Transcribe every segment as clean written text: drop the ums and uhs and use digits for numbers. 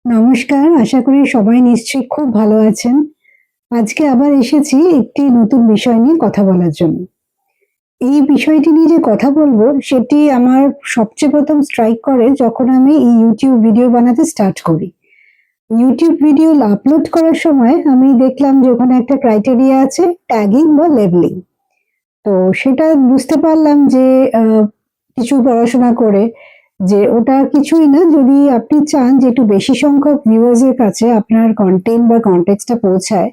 নমস্কার, আশা করি সবাই নিশ্চয়ই খুব ভালো আছেন। আজকে আবার এসেছি একটি নতুন বিষয় নিয়ে কথা বলার জন্য। এই বিষয়টি নিয়ে যে কথা বলবো সেটি আমার সবচেয়ে ১ম স্ট্রাইক করে যখন আমি এই YouTube ভিডিও বানাতে স্টার্ট করি। YouTube ভিডিও আপলোড করার সময় আমি দেখলাম যে ওখানে একটা ক্রাইটেরিয়া আছে ট্যাগিং বা লেবেলিং। তো সেটা বুঝতে পারলাম যে আ কিছু পড়াশোনা করে যে ওটা কিছুই না, যদি আপনি চান যে একটু বেশি সংখ্যক ভিউয়ার্স এর কাছে আপনার কনটেন্ট বা কনটেক্সট টা পৌঁছায়,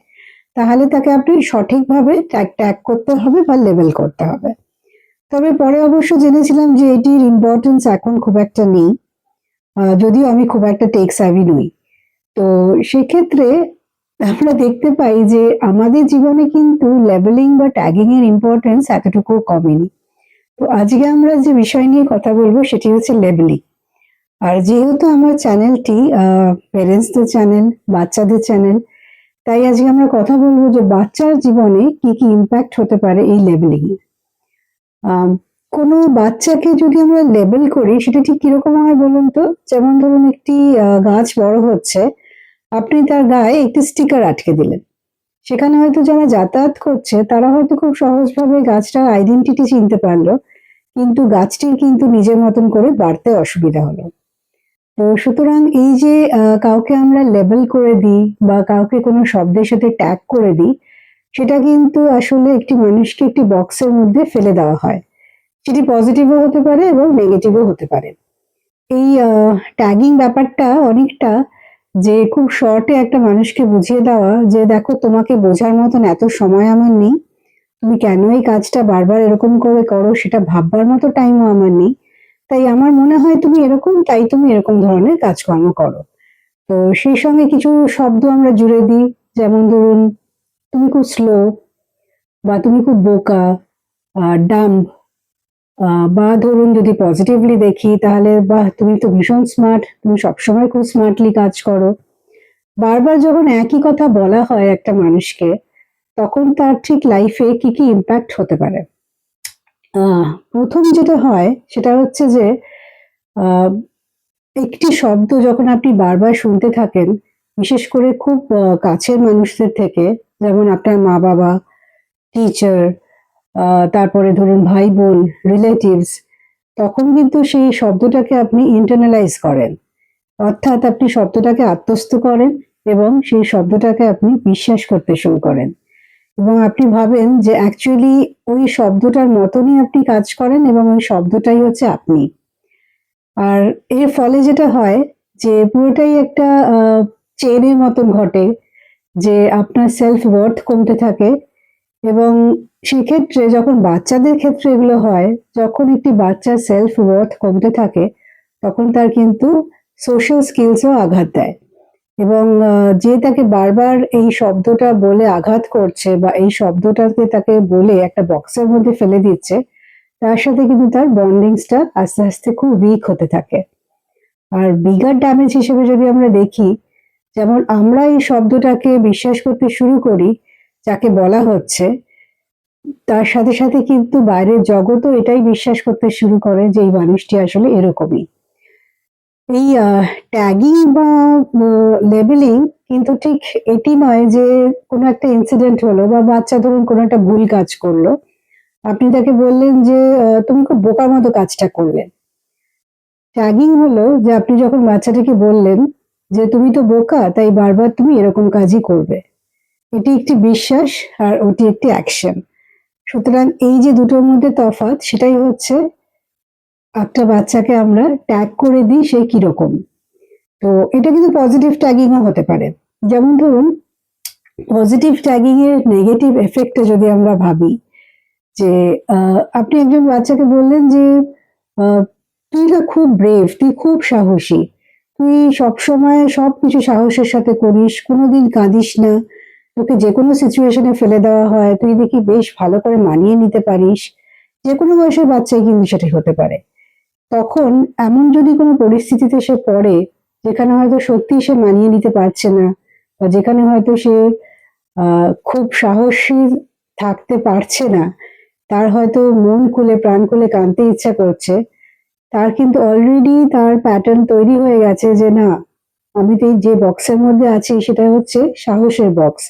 তাহলে তাকে আপনি সঠিকভাবে ট্যাগ করতে হবে বা লেবেল করতে হবে। তবে পরে অবশ্য জেনেছিলাম যে এটির ইম্পোর্টেন্স এখন খুব একটা নেই। যদিও আমি খুব একটা টেক সেভি নই। তো সেক্ষেত্রে আমরা দেখতে পাই যে আমাদের জীবনে কিন্তু লেবেলিং বা ট্যাগিং এর ইম্পোর্টেন্স এতটুকুও কমেনি। তো আজকে আমরা যে বিষয় নিয়ে কথা বলবো সেটি হচ্ছে লেবেলিং। আর যেহেতু আমার চ্যানেলটি প্যারেন্টসদের চ্যানেল, বাচ্চাদের চ্যানেল, তাই আজকে আমরা কথা বলবো যে বাচ্চার জীবনে কি ইমপ্যাক্ট হতে পারে এই লেবেলিং এর। আম কোনো বাচ্চাকে যদি আমরা লেবেল করি সেটা ঠিক কিরকম হয় বলুন তো? যেমন ধরুন একটি গাছ বড় হচ্ছে, আপনি তার গায়ে একটি স্টিকার আটকে দিলেন। সেখানে হয়তো যারা যাতায়াত করছে তারা হয়তো খুব সহজভাবে গাছটার আইডেন্টিটি চিনতে পারলো। কিন্তু গাছটির কিন্তু নিজের মতন করে বাড়তে অসুবিধা হলো। তো সুতরাং এই যে কাউকে আমরা লেবেল করে দিই বা কাউকে কোনো শব্দের সাথে ট্যাগ করে দিই, সেটা কিন্তু আসলে একটি মানুষকে একটি বক্সের মধ্যে ফেলে দেওয়া হয়। সেটি পজিটিভও হতে পারে এবং নেগেটিভও হতে পারে। এই ট্যাগিং ব্যাপারটা অনেকটা যে খুব শর্টে একটা মানুষকে বুঝিয়ে দেওয়া যে, "দেখো তোমাকে বোঝার মতন এত সময় আমার নেই। তুমি কেন এই কাজটা বারবার এরকম করে করো সেটা ভাববার মতো টাইমও আমার নেই। তাই আমার মনে হয় তুমি এরকম, তাই তুমি এরকম ধরনের কাজকর্ম করো।" তো সেই সঙ্গে কিছু শব্দ আমরা জুড়ে দিই। যেমন ধরুন, "তুমি খুব স্লো" বা "তুমি খুব বোকা", "ডাম্ব", বা ধরুন যদি পজিটিভলি দেখি তাহলে, "বাহ! তুমি তো ভীষণ স্মার্ট, তুমি সবসময় খুব স্মার্টলি কাজ করো।" বারবার যখন একই কথা বলা হয় একটা মানুষকে, তখন তার ঠিক লাইফে কি ইমপ্যাক্ট হতে পারে? আহ ১ম যেটা হয় সেটা হচ্ছে যে, আ একটি শব্দ যখন আপনি বারবার শুনতে থাকেন, বিশেষ করে খুব কাছের মানুষদের থেকে, যেমন আপনার মা-বাবা, টিচার, আ তারপরে ধরুন ভাই-বোন, রিলেটিভস, তখন কিন্তু সেই শব্দটাকে আপনি internalize করেন। অর্থাৎ আপনি শব্দটাকে আত্মস্থ করেন এবং সেই শব্দটাকে আপনি বিশ্বাস করতে শুরু করেন। এবং আপনি ভাবেন যে অ্যাকচুয়ালি ওই শব্দটার মতনই আপনি কাজ করেন এবং ওই শব্দটাই হচ্ছে আপনি। আর এর ফলে যেটা হয় যে পুরোটাই একটা আ চেইন এর মতন ঘটে যে আপনার সেলফ ওর্থ কমতে থাকে এবং সেক্ষেত্রে যখন বাচ্চাদের ক্ষেত্রে এগুলো হয়, যখন একটি বাচ্চার সেলফ ওর্থ কমতে থাকে, তখন তার কিন্তু সোশ্যাল স্কিলস এও আঘাত দেয়। এবং যে তাকে বারবার এই শব্দটা বলে আঘাত করছে বা এই শব্দটাকে তাকে বলে একটা বক্সের মধ্যে ফেলে দিচ্ছে, তার সাথে কিন্তু তার বন্ডিংস টা আস্তে খুব উইক হতে থাকে। আর বিগার ড্যামেজ হিসেবে যদি আমরা দেখি, যেমন আমরা এই শব্দটাকে বিশ্বাস করতে শুরু করি, যাকে বলা হচ্ছে, তার সাথে কিন্তু বাইরের জগৎও এটাই বিশ্বাস করতে শুরু করে যে এই মানুষটি আসলে এরকমই। এই ট্যাগিং বা লেবেলিং কিন্তু ঠিক এটি নয় যে কোনো একটা ইনসিডেন্ট হলো বা বাচ্চা ধরুন কোনো একটা ভুল কাজ করলো। আপনি তাকে বললেন যে, "তুমি খুব বোকার মতো কাজটা করলে।" ট্যাগিং হলো যে আপনি যখন বাচ্চাটাকে বললেন যে, "তুমি তো বোকা, তাই বারবার তুমি এরকম কাজই করবে।" এটি একটি বিশ্বাস আর ওটি একটি অ্যাকশন। সুতরাং এই যে দুটোর মধ্যে তফাৎ সেটাই হচ্ছে একটা বাচ্চাকে আমরা ট্যাগ করে দিই সে কিরকম। তো এটা কিন্তু পজিটিভ ট্যাগিং ও হতে পারে। যেমন ধরুন, পজিটিভ ট্যাগিং এর নেগেটিভ ইফেক্ট এ যদি আমরা ভাবি যে আপনি একজন বাচ্চাকে বললেন যে, আ "তুই না খুব ব্রেভ, তুই খুব সাহসী। তুই সবসময় সবকিছু সাহসের সাথে করিস, কোনোদিন কাঁদিস না। তোকে যেকোনো সিচুয়েশন এ ফেলে দেওয়া হয়, তুই দেখি বেশ ভালো করে মানিয়ে নিতে পারিস।" যেকোনো বয়সের বাচ্চাই কিন্তু সেটা হতে পারে। তখন এমন যদি কোনো পরিস্থিতিতে সে পড়ে, যেখানে হয়তো সত্যিই সে মানিয়ে নিতে পারছে না বা যেখানে হয়তো সে আ খুব সাহসী থাকতে পারছে না, তার হয়তো মন খুলে প্রাণ খুলে কাঁদতে ইচ্ছা করছে। তার কিন্তু অলরেডি তার প্যাটার্ন তৈরি হয়ে গেছে যে না, আমি তো এই যে বক্সের মধ্যে আছি সেটা হচ্ছে সাহসের বক্স।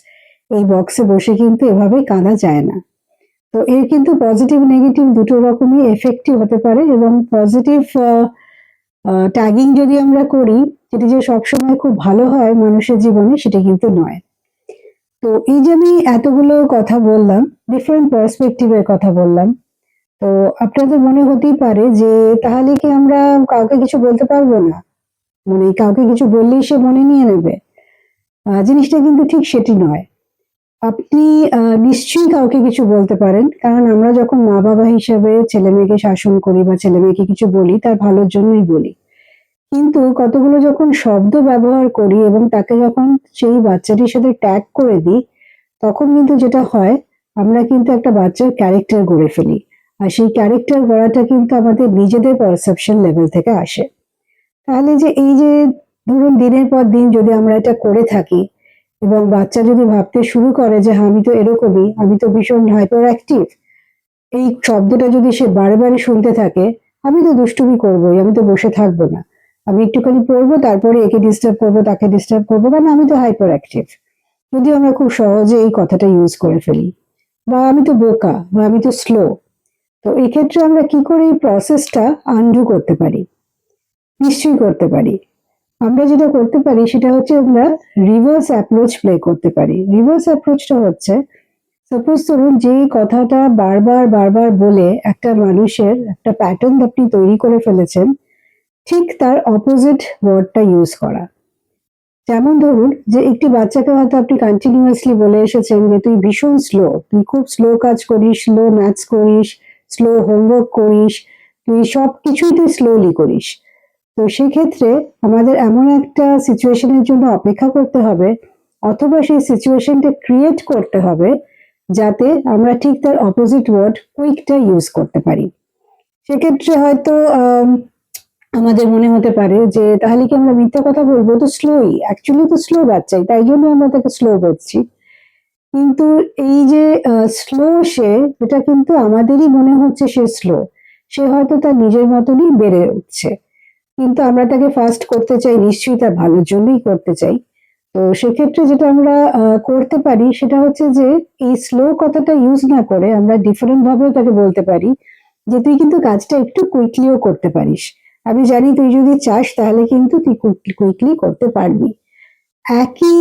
এই বক্সে বসে কিন্তু এভাবে কাঁদা যায় না। তো এর কিন্তু পজিটিভ নেগেটিভ দুটো রকমই এফেক্টিভ হতে পারে, এবং পজিটিভ ট্যাগিং যদি আমরা করি, যেটি যে সবসময় খুব ভালো হয় মানুষের জীবনে, সেটা কিন্তু নয়। তো এই যে আমি এতগুলো কথা বললাম, ডিফারেন্ট পার্সপেক্টিভের কথা বললাম, তো আপনাদের মনে হতেই পারে যে তাহলে কি আমরা কাউকে কিছু বলতে পারবো না, মানে কাউকে কিছু বললেই সে মনে নিয়ে নেবে। জিনিসটা কিন্তু ঠিক সেটি নয়। আপনি নিশ্চয়ই কাউকে কিছু বলতে পারেন, কারণ আমরা যখন মা বাবা হিসেবে ছেলে মেয়েকে শাসন করি বা ছেলে মেয়েকে কিছু বলি, তার ভালোর জন্যই বলি। কিন্তু কতগুলো যখন শব্দ ব্যবহার করি এবং তাকে যখন সেই বাচ্চাটির সাথে ট্যাগ করে দিই, তখন কিন্তু যেটা হয়, আমরা কিন্তু একটা বাচ্চার ক্যারেক্টার গড়ে ফেলি। আর সেই ক্যারেক্টার গড়াটা কিন্তু আমাদের নিজেদের পারসেপশন লেভেল থেকে আসে। তাহলে যে এই যে ধরুন দিনের পর দিন যদি আমরা এটা করে থাকি, এবং বাচ্চা যদি ভাবতে শুরু করে যে হ্যাঁ, আমি তো এরকমই, আমি তো ভীষণ হাইপার অ্যাক্টিভ, এই শব্দটা যদি সে বারে বারে শুনতে থাকে, আমি তো দুষ্টুমি করবোই, আমি তো বসে থাকবো না, আমি একটুখানি পড়বো, তারপরে একে ডিস্টার্ব করবো, তাকে ডিস্টার্ব করবো, কারণ আমি তো হাইপার অ্যাক্টিভ। যদিও আমরা খুব সহজে এই কথাটা ইউজ করে ফেলি, বা আমি তো বোকা, বা আমি তো স্লো। তো এই ক্ষেত্রে আমরা কি করে এই প্রসেসটা আনডু করতে পারি? নিশ্চয়ই করতে পারি। আমরা যেটা করতে পারি সেটা হচ্ছে আমরা রিভার্স অ্যাপ্রোচ প্লে করতে পারি। রিভার্স অ্যাপ্রোচটা হচ্ছে, সাপোজ ধরুন যে কথাটা বারবার বারবার বলে একটা মানুষের একটা প্যাটার্ন আপনি তৈরি করে ফেলেছেন, ঠিক তার অপোজিট ওয়ার্ডটা ইউজ করা। যেমন ধরুন যে একটি বাচ্চাকে হয়তো আপনি কন্টিনিউয়াসলি বলে এসেছেন যে তুই ভীষণ স্লো, তুই খুব স্লো কাজ করিস, স্লো ম্যাথস করিস, স্লো হোমওয়ার্ক করিস, তুই সব কিছুই তুই স্লোলি করিস। তো সেক্ষেত্রে আমাদের এমন একটা সিচুয়েশনের জন্য অপেক্ষা করতে হবে, অথবা সেই সিচুয়েশনটা ক্রিয়েট করতে হবে, যাতে আমরা ঠিক তার অপোজিট ওয়ার্ড কুইকটা ইউজ করতে পারি। সেক্ষেত্রে হয়তো আমাদের মনে হতে পারে যে তাহলে কি আমরা মিথ্যা কথা বলবো, তো স্লোই, অ্যাকচুয়ালি তো স্লো বাচ্চাই, তাই জন্য আমরা তাকে স্লো বলছি। কিন্তু এই যে স্লো সে, এটা কিন্তু আমাদেরই মনে হচ্ছে সে স্লো, সে হয়তো তার নিজের মতনই বেড়ে উঠছে, কিন্তু আমরা তাকে ফার্স্ট করতে চাই, নিশ্চয়ই তার ভালোর জন্যই করতে চাই। তো সেক্ষেত্রে যেটা আমরা করতে পারি সেটা হচ্ছে যে এই স্লো কথাটা ইউজ না করে আমরা ডিফারেন্ট ভাবেও তাকে বলতে পারি যে তুই কিন্তু কাজটা একটু কুইকলিও করতে পারিস, আমি জানি তুই যদি চাস তাহলে কিন্তু তুই কুইকলি করতে পারবি। একই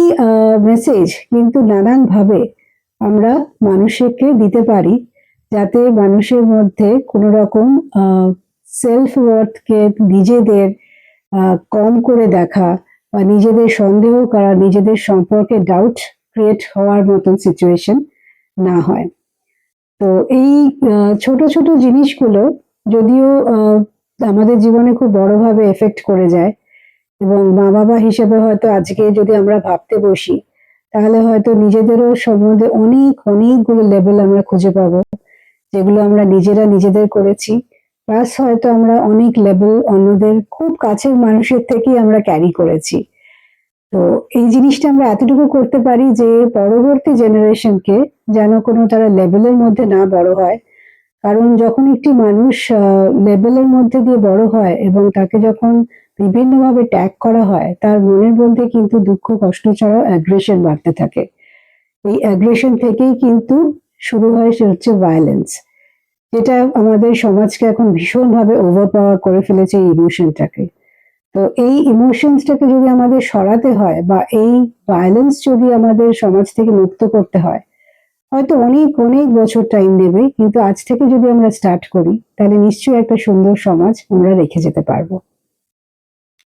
মেসেজ কিন্তু নানান ভাবে আমরা মানুষকে দিতে পারি, যাতে মানুষের মধ্যে কোনো রকম সেলফ ওয়ার্থকে, নিজেদের কম করে দেখা, বা নিজেদের সন্দেহ করা, নিজেদের সম্পর্কে ডাউট ক্রিয়েট হওয়ার মতন সিচুয়েশন না হয়। তো এই ছোট ছোট জিনিসগুলো যদিও আমাদের জীবনে খুব বড়ভাবে এফেক্ট করে যায়, এবং মা বাবা হিসেবে হয়তো আজকে যদি আমরা ভাবতে বসি, তাহলে হয়তো নিজেদেরও সম্বন্ধে অনেক অনেকগুলো লেভেল আমরা খুঁজে পাবো, যেগুলো আমরা নিজেরা নিজেদের করেছি, প্লাস হয়তো আমরা অনেক লেভেল অন্যদের খুব কাছের মানুষের থেকেই আমরা ক্যারি করেছি। তো এই জিনিসটা আমরা এতটুকু করতে পারি যে পরবর্তী জেনারেশনকে যেন কোনো তারা লেভেলের মধ্যে না বড় হয়। কারণ যখন একটি মানুষ লেভেলের মধ্যে দিয়ে বড় হয় এবং তাকে যখন বিভিন্নভাবে ট্যাগ করা হয়, তার মনের মধ্যে কিন্তু দুঃখ কষ্ট ছাড়াও অ্যাগ্রেশন বাড়তে থাকে। এই অ্যাগ্রেশন থেকেই কিন্তু শুরু হয়, সে হচ্ছে ভায়োলেন্স, যেটা আমাদের সমাজকে এখন ভীষণভাবে ওভারপাওয়ার করে ফেলেছে এই ইমোশনটাকে। তো এই ইমোশনসটাকে যদি আমাদের সরাতে হয়, বা এই ভায়োলেন্স যদি আমাদের সমাজ থেকে মুক্ত করতে হয়, হয়তো অনেক অনেক বছর টাইম নেবে, কিন্তু আজ থেকে যদি আমরা স্টার্ট করি, তাহলে নিশ্চয়ই একটা সুন্দর সমাজ আমরা রেখে যেতে পারবো।